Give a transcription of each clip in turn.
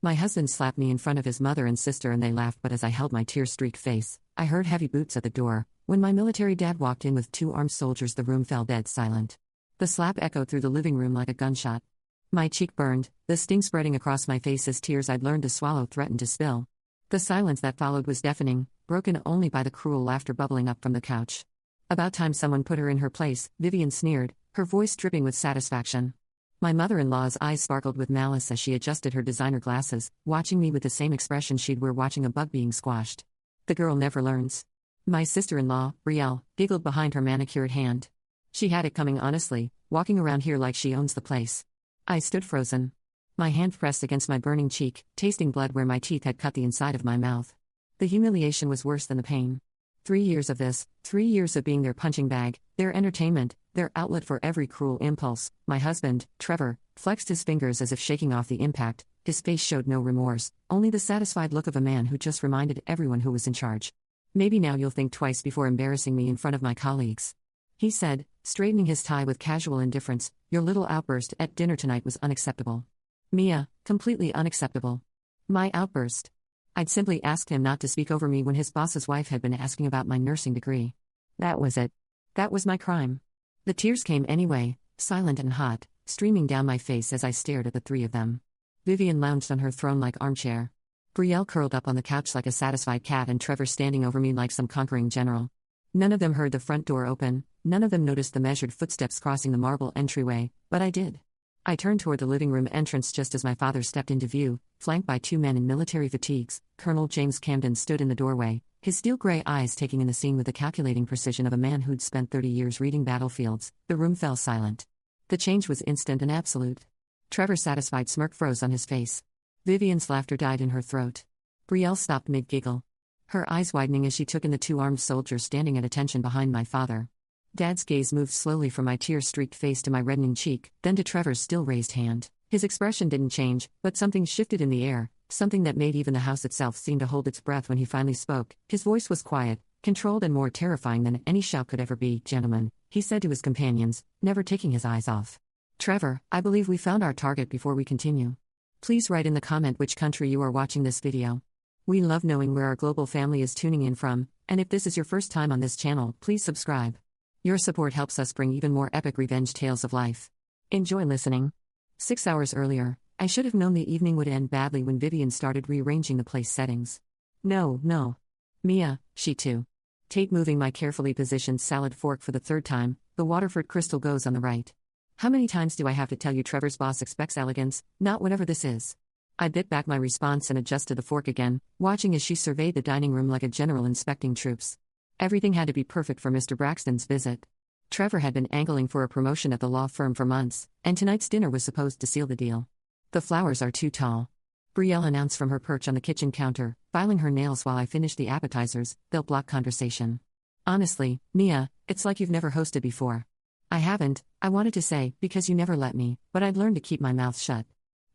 My husband slapped me in front of his mother and sister and they laughed, but as I held my tear-streaked face, I heard heavy boots at the door. When my military dad walked in with 2 armed soldiers, the room fell dead silent. The slap echoed through the living room like a gunshot. My cheek burned, the sting spreading across my face as tears I'd learned to swallow threatened to spill. The silence that followed was deafening, broken only by the cruel laughter bubbling up from the couch. "About time someone put her in her place," Vivian sneered, her voice dripping with satisfaction. My mother-in-law's eyes sparkled with malice as she adjusted her designer glasses, watching me with the same expression she'd wear watching a bug being squashed. "The girl never learns." My sister-in-law, Brielle, giggled behind her manicured hand. She had it coming, honestly, walking around here like she owns the place. I stood frozen. My hand pressed against my burning cheek, tasting blood where my teeth had cut the inside of my mouth. The humiliation was worse than the pain. 3 years of this, 3 years of being their punching bag, their entertainment, their outlet for every cruel impulse. My husband, Trevor, flexed his fingers as if shaking off the impact. His face showed no remorse, only the satisfied look of a man who just reminded everyone who was in charge. "Maybe now you'll think twice before embarrassing me in front of my colleagues," he said, straightening his tie with casual indifference. "Your little outburst at dinner tonight was unacceptable. Mia, completely unacceptable." My outburst. I'd simply asked him not to speak over me when his boss's wife had been asking about my nursing degree. That was it. That was my crime. The tears came anyway, silent and hot, streaming down my face as I stared at the 3 of them. Vivian lounged on her throne-like armchair. Brielle curled up on the couch like a satisfied cat, and Trevor standing over me like some conquering general. None of them heard the front door open, none of them noticed the measured footsteps crossing the marble entryway, but I did. I turned toward the living room entrance just as my father stepped into view, flanked by 2 men in military fatigues. Colonel James Camden stood in the doorway, his steel-gray eyes taking in the scene with the calculating precision of a man who'd spent 30 years reading battlefields. The room fell silent. The change was instant and absolute. Trevor's satisfied smirk froze on his face. Vivian's laughter died in her throat. Brielle stopped mid-giggle, her eyes widening as she took in the 2 armed soldiers standing at attention behind my father. Dad's gaze moved slowly from my tear-streaked face to my reddening cheek, then to Trevor's still-raised hand. His expression didn't change, but something shifted in the air, something that made even the house itself seem to hold its breath when he finally spoke. His voice was quiet, controlled, and more terrifying than any shout could ever be. "Gentlemen," he said to his companions, never taking his eyes off. "Trevor, I believe we found our target. Before we continue, please write in the comment which country you are watching this video. We love knowing where our global family is tuning in from, and if this is your first time on this channel, please subscribe. Your support helps us bring even more epic revenge tales of life. Enjoy listening." 6 hours earlier, I should have known the evening would end badly when Vivian started rearranging the place settings. "No, no. Mia," she too. Tate moving my carefully positioned salad fork for the 3rd time. "The Waterford crystal goes on the right. How many times do I have to tell you Trevor's boss expects elegance, not whatever this is?" I bit back my response and adjusted the fork again, watching as she surveyed the dining room like a general inspecting troops. Everything had to be perfect for Mr. Braxton's visit. Trevor had been angling for a promotion at the law firm for months, and tonight's dinner was supposed to seal the deal. "The flowers are too tall," Brielle announced from her perch on the kitchen counter, filing her nails while I finished the appetizers. "They'll block conversation." "Honestly, Mia, it's like you've never hosted before." "I haven't," I wanted to say, "because you never let me, but I'd learned to keep my mouth shut.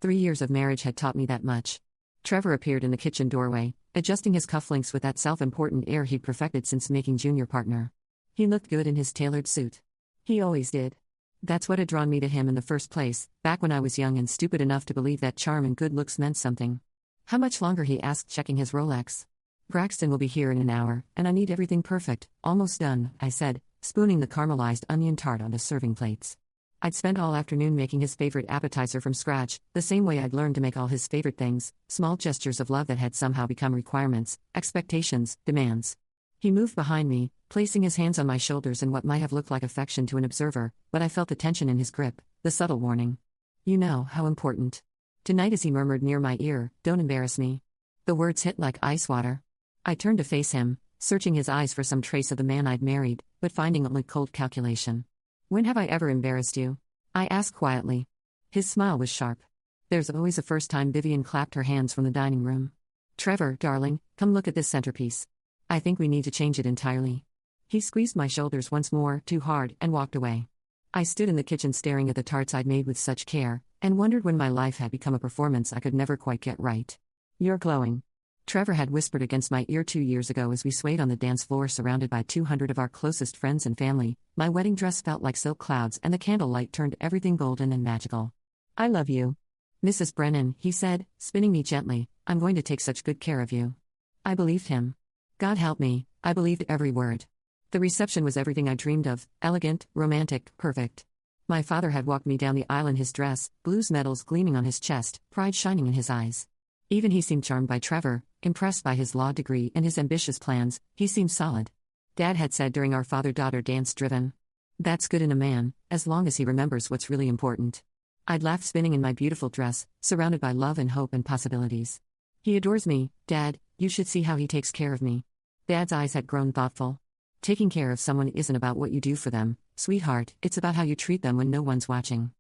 3 years of marriage had taught me that much." Trevor appeared in the kitchen doorway, adjusting his cufflinks with that self-important air he'd perfected since making junior partner. He looked good in his tailored suit. He always did. That's what had drawn me to him in the first place, back when I was young and stupid enough to believe that charm and good looks meant something. "How much longer?" he asked, checking his Rolex. "Braxton will be here in an hour, and I need everything perfect." "Almost done," I said, spooning the caramelized onion tart onto serving plates. I'd spent all afternoon making his favorite appetizer from scratch, the same way I'd learned to make all his favorite things, small gestures of love that had somehow become requirements, expectations, demands. He moved behind me, placing his hands on my shoulders in what might have looked like affection to an observer, but I felt the tension in his grip, the subtle warning. "You know how important." "Tonight," as he murmured near my ear, "don't embarrass me." The words hit like ice water. I turned to face him, searching his eyes for some trace of the man I'd married, but finding only cold calculation. "When have I ever embarrassed you?" I asked quietly. His smile was sharp. "There's always a first time." Vivian clapped her hands from the dining room. "Trevor, darling, come look at this centerpiece. I think we need to change it entirely." He squeezed my shoulders once more, too hard, and walked away. I stood in the kitchen staring at the tarts I'd made with such care, and wondered when my life had become a performance I could never quite get right. "You're glowing," Trevor had whispered against my ear 2 years ago as we swayed on the dance floor surrounded by 200 of our closest friends and family. My wedding dress felt like silk clouds and the candlelight turned everything golden and magical. "I love you." Mrs. Brennan, he said, spinning me gently, I'm going to take such good care of you. I believed him. God help me, I believed every word. The reception was everything I dreamed of, elegant, romantic, perfect. My father had walked me down the aisle in his dress, blues medals gleaming on his chest, pride shining in his eyes. Even he seemed charmed by Trevor, impressed by his law degree and his ambitious plans, he seemed solid. Dad had said during our father-daughter dance driven. That's good in a man, as long as he remembers what's really important. I'd laughed spinning in my beautiful dress, surrounded by love and hope and possibilities. He adores me, Dad, you should see how he takes care of me. Dad's eyes had grown thoughtful. Taking care of someone isn't about what you do for them, sweetheart, it's about how you treat them when no one's watching.